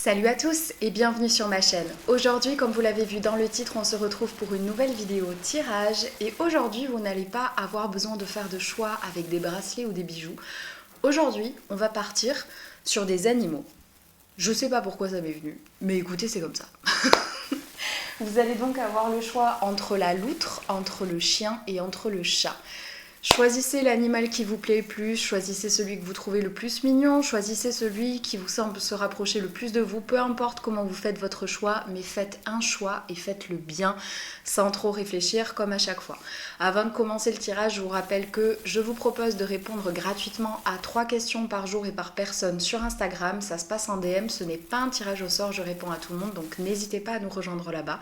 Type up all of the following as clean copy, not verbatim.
Salut à tous et bienvenue sur ma chaîne. Aujourd'hui, comme vous l'avez vu dans le titre, on se retrouve pour une nouvelle vidéo tirage. Et aujourd'hui, vous n'allez pas avoir besoin de faire de choix avec des bracelets ou des bijoux. Aujourd'hui, on va partir sur des animaux. Je sais pas pourquoi ça m'est venu, mais écoutez, c'est comme ça. Vous allez donc avoir le choix entre la loutre, entre le chien et entre le chat. Choisissez l'animal qui vous plaît le plus, choisissez celui que vous trouvez le plus mignon, choisissez celui qui vous semble se rapprocher le plus de vous, peu importe comment vous faites votre choix, mais faites un choix et faites-le bien, sans trop réfléchir comme à chaque fois. Avant de commencer le tirage, je vous rappelle que je vous propose de répondre gratuitement à 3 questions par jour et par personne sur Instagram, ça se passe en DM, ce n'est pas un tirage au sort, je réponds à tout le monde, donc n'hésitez pas à nous rejoindre là-bas.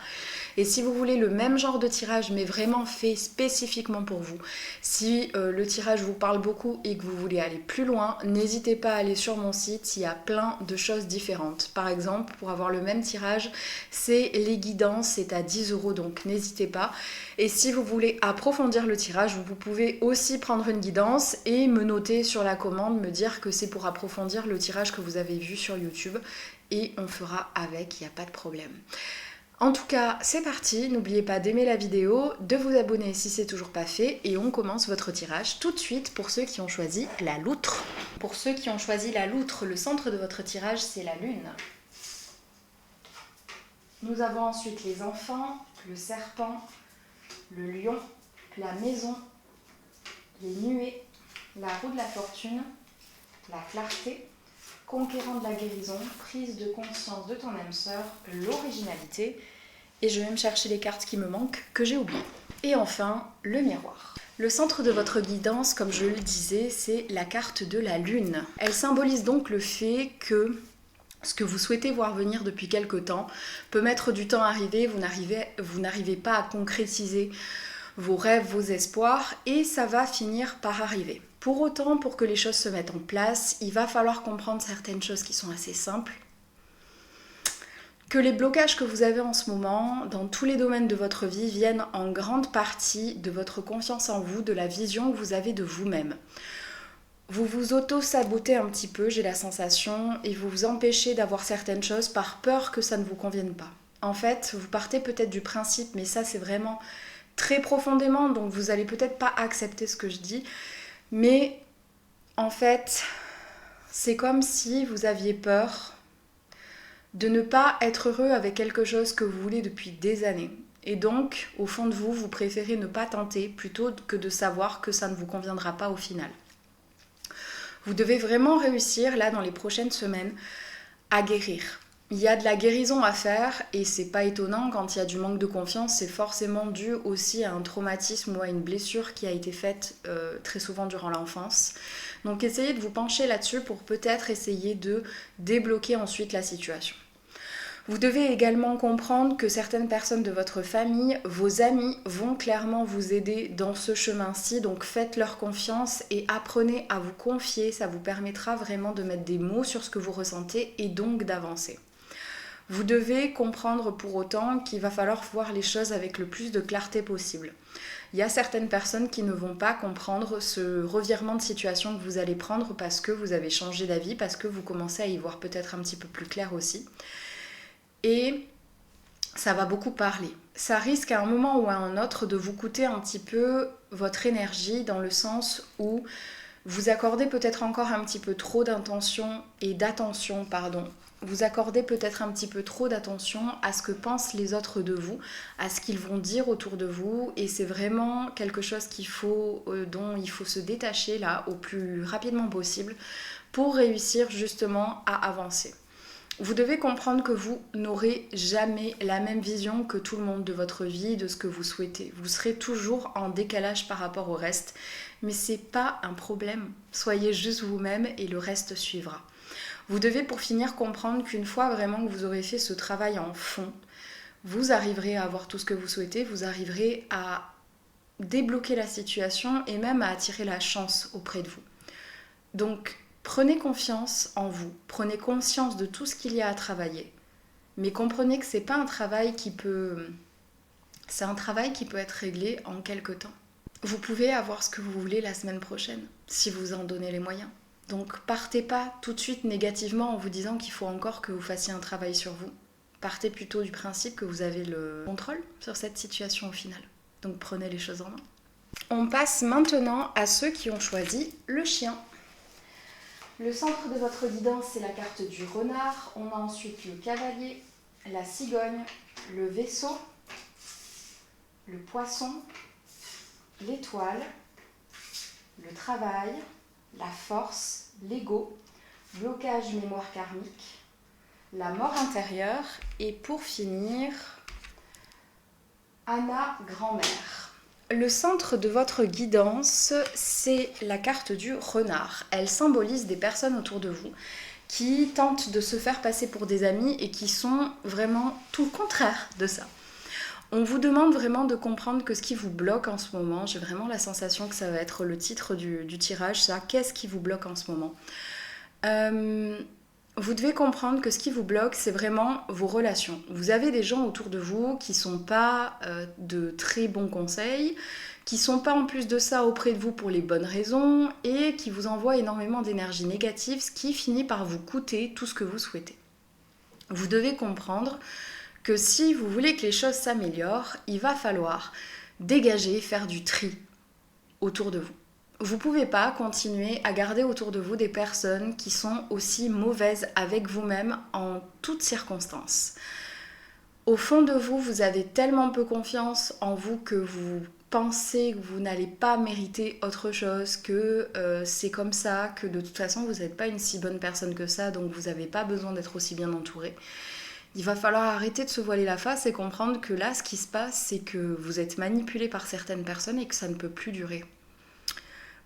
Et si vous voulez le même genre de tirage, mais vraiment fait spécifiquement pour vous, si le tirage vous parle beaucoup et que vous voulez aller plus loin, n'hésitez pas à aller sur mon site, il y a plein de choses différentes. Par exemple, pour avoir le même tirage, c'est les guidances, c'est à 10 €, donc n'hésitez pas. Et si vous voulez approfondir le tirage, vous pouvez aussi prendre une guidance et me noter sur la commande, me dire que c'est pour approfondir le tirage que vous avez vu sur YouTube et on fera avec, il n'y a pas de problème. En tout cas, c'est parti, n'oubliez pas d'aimer la vidéo, de vous abonner si c'est toujours pas fait et on commence votre tirage tout de suite pour ceux qui ont choisi la loutre. Pour ceux qui ont choisi la loutre, le centre de votre tirage c'est la lune. Nous avons ensuite les enfants, le serpent, le lion, la maison, les nuées, la roue de la fortune, la clarté, conquérant de la guérison, prise de conscience de ton âme sœur, l'originalité. Et je vais me chercher les cartes qui me manquent, que j'ai oubliées. Et enfin, le miroir. Le centre de votre guidance, comme je le disais, c'est la carte de la lune. Elle symbolise donc le fait que ce que vous souhaitez voir venir depuis quelque temps peut mettre du temps à arriver, vous n'arrivez pas à concrétiser vos rêves, vos espoirs, et ça va finir par arriver. Pour autant, pour que les choses se mettent en place, il va falloir comprendre certaines choses qui sont assez simples. Que les blocages que vous avez en ce moment, dans tous les domaines de votre vie, viennent en grande partie de votre confiance en vous, de la vision que vous avez de vous-même. Vous vous auto-sabotez un petit peu, j'ai la sensation, et vous vous empêchez d'avoir certaines choses par peur que ça ne vous convienne pas. En fait, vous partez peut-être du principe, mais ça c'est vraiment très profondément, donc vous allez peut-être pas accepter ce que je dis, mais en fait, c'est comme si vous aviez peur de ne pas être heureux avec quelque chose que vous voulez depuis des années. Et donc, au fond de vous, vous préférez ne pas tenter plutôt que de savoir que ça ne vous conviendra pas au final. Vous devez vraiment réussir, là, dans les prochaines semaines, à guérir. Il y a de la guérison à faire et c'est pas étonnant, quand il y a du manque de confiance, c'est forcément dû aussi à un traumatisme ou à une blessure qui a été faite très souvent durant l'enfance. Donc essayez de vous pencher là-dessus pour peut-être essayer de débloquer ensuite la situation. Vous devez également comprendre que certaines personnes de votre famille, vos amis, vont clairement vous aider dans ce chemin-ci. Donc faites-leur confiance et apprenez à vous confier. Ça vous permettra vraiment de mettre des mots sur ce que vous ressentez et donc d'avancer. Vous devez comprendre pour autant qu'il va falloir voir les choses avec le plus de clarté possible. Il y a certaines personnes qui ne vont pas comprendre ce revirement de situation que vous allez prendre parce que vous avez changé d'avis, parce que vous commencez à y voir peut-être un petit peu plus clair aussi. Et ça va beaucoup parler. Ça risque à un moment ou à un autre de vous coûter un petit peu votre énergie, dans le sens où vous accordez peut-être encore un petit peu trop d'attention vous accordez peut-être un petit peu trop d'attention à ce que pensent les autres de vous, à ce qu'ils vont dire autour de vous, et c'est vraiment quelque chose dont il faut se détacher là au plus rapidement possible pour réussir justement à avancer. Vous devez comprendre que vous n'aurez jamais la même vision que tout le monde de votre vie, de ce que vous souhaitez. Vous serez toujours en décalage par rapport au reste, mais c'est pas un problème. Soyez juste vous-même et le reste suivra. Vous devez pour finir comprendre qu'une fois vraiment que vous aurez fait ce travail en fond, vous arriverez à avoir tout ce que vous souhaitez, vous arriverez à débloquer la situation et même à attirer la chance auprès de vous. Donc, prenez confiance en vous, prenez conscience de tout ce qu'il y a à travailler, mais comprenez que c'est pas un travail c'est un travail qui peut être réglé en quelques temps. Vous pouvez avoir ce que vous voulez la semaine prochaine, si vous en donnez les moyens. Donc partez pas tout de suite négativement en vous disant qu'il faut encore que vous fassiez un travail sur vous. Partez plutôt du principe que vous avez le contrôle sur cette situation au final. Donc prenez les choses en main. On passe maintenant à ceux qui ont choisi le chien. Le centre de votre guidance, c'est la carte du renard. On a ensuite le cavalier, la cigogne, le vaisseau, le poisson, l'étoile, le travail, la force, l'ego, blocage mémoire karmique, la mort intérieure et pour finir, Anna grand-mère. Le centre de votre guidance, c'est la carte du renard. Elle symbolise des personnes autour de vous qui tentent de se faire passer pour des amis et qui sont vraiment tout le contraire de ça. On vous demande vraiment de comprendre que ce qui vous bloque en ce moment, j'ai vraiment la sensation que ça va être le titre du tirage, ça, qu'est-ce qui vous bloque en ce moment ? Vous devez comprendre que ce qui vous bloque, c'est vraiment vos relations. Vous avez des gens autour de vous qui ne sont pas de très bons conseils, qui ne sont pas en plus de ça auprès de vous pour les bonnes raisons et qui vous envoient énormément d'énergie négative, ce qui finit par vous coûter tout ce que vous souhaitez. Vous devez comprendre que si vous voulez que les choses s'améliorent, il va falloir dégager, faire du tri autour de vous. Vous ne pouvez pas continuer à garder autour de vous des personnes qui sont aussi mauvaises avec vous-même en toutes circonstances. Au fond de vous, vous avez tellement peu confiance en vous que vous pensez que vous n'allez pas mériter autre chose, que c'est comme ça, que de toute façon vous n'êtes pas une si bonne personne que ça, donc vous n'avez pas besoin d'être aussi bien entouré. Il va falloir arrêter de se voiler la face et comprendre que là, ce qui se passe, c'est que vous êtes manipulé par certaines personnes et que ça ne peut plus durer.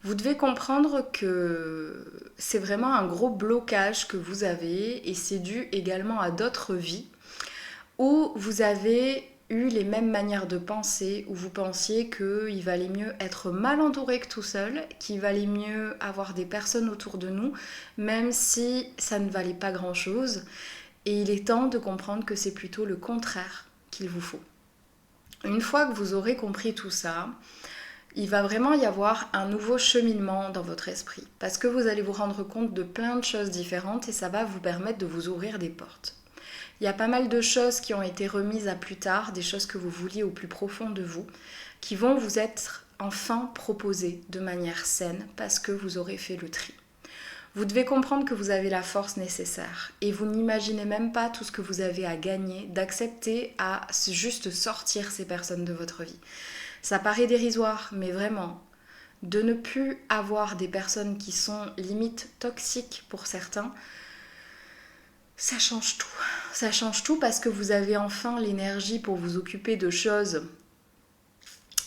Vous devez comprendre que c'est vraiment un gros blocage que vous avez et c'est dû également à d'autres vies où vous avez eu les mêmes manières de penser, où vous pensiez qu'il valait mieux être mal entouré que tout seul, qu'il valait mieux avoir des personnes autour de nous, même si ça ne valait pas grand-chose. Et il est temps de comprendre que c'est plutôt le contraire qu'il vous faut. Une fois que vous aurez compris tout ça, il va vraiment y avoir un nouveau cheminement dans votre esprit parce que vous allez vous rendre compte de plein de choses différentes et ça va vous permettre de vous ouvrir des portes. Il y a pas mal de choses qui ont été remises à plus tard, des choses que vous vouliez au plus profond de vous, qui vont vous être enfin proposées de manière saine parce que vous aurez fait le tri. Vous devez comprendre que vous avez la force nécessaire et vous n'imaginez même pas tout ce que vous avez à gagner d'accepter à juste sortir ces personnes de votre vie. Ça paraît dérisoire, mais vraiment, de ne plus avoir des personnes qui sont limite toxiques pour certains, ça change tout. Ça change tout parce que vous avez enfin l'énergie pour vous occuper de choses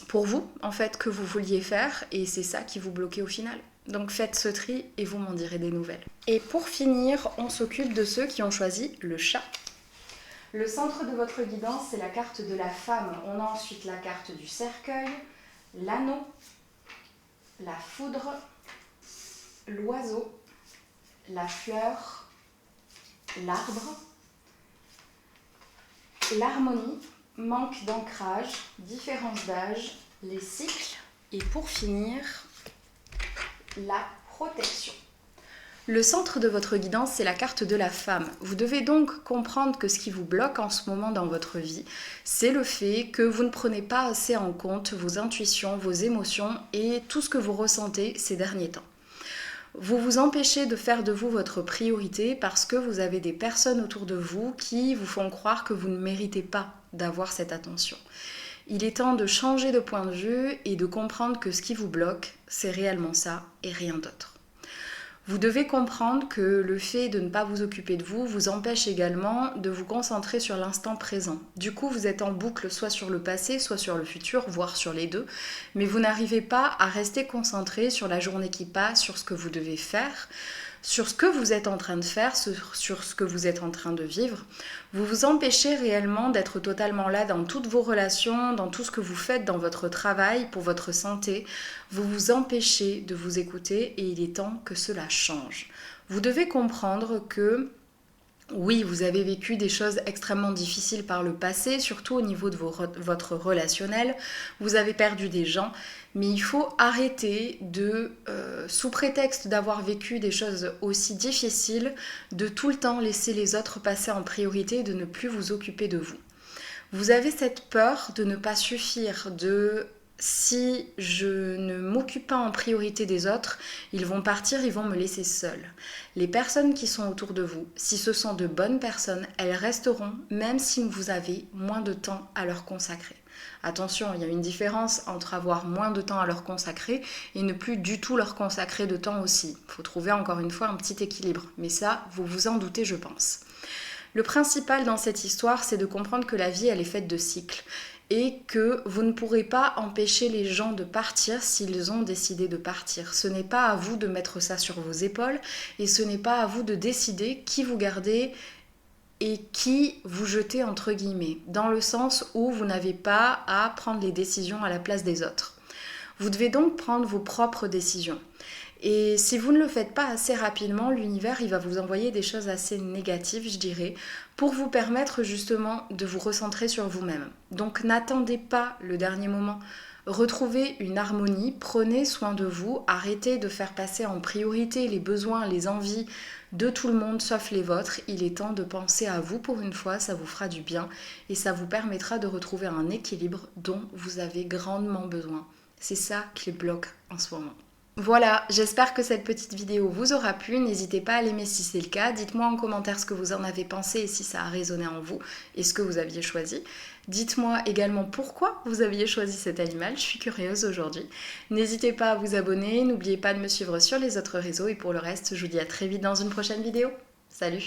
pour vous, en fait, que vous vouliez faire et c'est ça qui vous bloquait au final. Donc faites ce tri et vous m'en direz des nouvelles. Et pour finir, on s'occupe de ceux qui ont choisi le chat. Le centre de votre guidance, c'est la carte de la femme. On a ensuite la carte du cercueil, l'anneau, la foudre, l'oiseau, la fleur, l'arbre, l'harmonie, manque d'ancrage, différence d'âge, les cycles et pour finir, la protection. Le centre de votre guidance, c'est la carte de la femme. Vous devez donc comprendre que ce qui vous bloque en ce moment dans votre vie, c'est le fait que vous ne prenez pas assez en compte vos intuitions, vos émotions et tout ce que vous ressentez ces derniers temps. Vous vous empêchez de faire de vous votre priorité parce que vous avez des personnes autour de vous qui vous font croire que vous ne méritez pas d'avoir cette attention. Il est temps de changer de point de vue et de comprendre que ce qui vous bloque, c'est réellement ça et rien d'autre. Vous devez comprendre que le fait de ne pas vous occuper de vous vous empêche également de vous concentrer sur l'instant présent. Du coup, vous êtes en boucle soit sur le passé, soit sur le futur, voire sur les deux, mais vous n'arrivez pas à rester concentré sur la journée qui passe, sur ce que vous devez faire, sur ce que vous êtes en train de faire, sur ce que vous êtes en train de vivre. Vous vous empêchez réellement d'être totalement là dans toutes vos relations, dans tout ce que vous faites dans votre travail, pour votre santé. Vous vous empêchez de vous écouter et il est temps que cela change. Vous devez comprendre que Oui, vous avez vécu des choses extrêmement difficiles par le passé, surtout au niveau de votre relationnel. Vous avez perdu des gens, mais il faut arrêter de, sous prétexte d'avoir vécu des choses aussi difficiles, de tout le temps laisser les autres passer en priorité et de ne plus vous occuper de vous. Vous avez cette peur de ne pas suffire, de si je ne m'occupe pas en priorité des autres, ils vont partir, ils vont me laisser seule. Les personnes qui sont autour de vous, si ce sont de bonnes personnes, elles resteront même si vous avez moins de temps à leur consacrer. Attention, il y a une différence entre avoir moins de temps à leur consacrer et ne plus du tout leur consacrer de temps aussi. Il faut trouver encore une fois un petit équilibre, mais ça, vous vous en doutez, je pense. Le principal dans cette histoire, c'est de comprendre que la vie, elle est faite de cycles et que vous ne pourrez pas empêcher les gens de partir s'ils ont décidé de partir. Ce n'est pas à vous de mettre ça sur vos épaules et ce n'est pas à vous de décider qui vous gardez et qui vous jetez entre guillemets, dans le sens où vous n'avez pas à prendre les décisions à la place des autres. Vous devez donc prendre vos propres décisions. Et si vous ne le faites pas assez rapidement, l'univers il va vous envoyer des choses assez négatives, je dirais, pour vous permettre justement de vous recentrer sur vous-même. Donc n'attendez pas le dernier moment. Retrouvez une harmonie, prenez soin de vous, arrêtez de faire passer en priorité les besoins, les envies de tout le monde sauf les vôtres. Il est temps de penser à vous pour une fois, ça vous fera du bien et ça vous permettra de retrouver un équilibre dont vous avez grandement besoin. C'est ça qui bloque en ce moment. Voilà, j'espère que cette petite vidéo vous aura plu. N'hésitez pas à l'aimer si c'est le cas. Dites-moi en commentaire ce que vous en avez pensé et si ça a résonné en vous et ce que vous aviez choisi. Dites-moi également pourquoi vous aviez choisi cet animal. Je suis curieuse aujourd'hui. N'hésitez pas à vous abonner. N'oubliez pas de me suivre sur les autres réseaux. Et pour le reste, je vous dis à très vite dans une prochaine vidéo. Salut!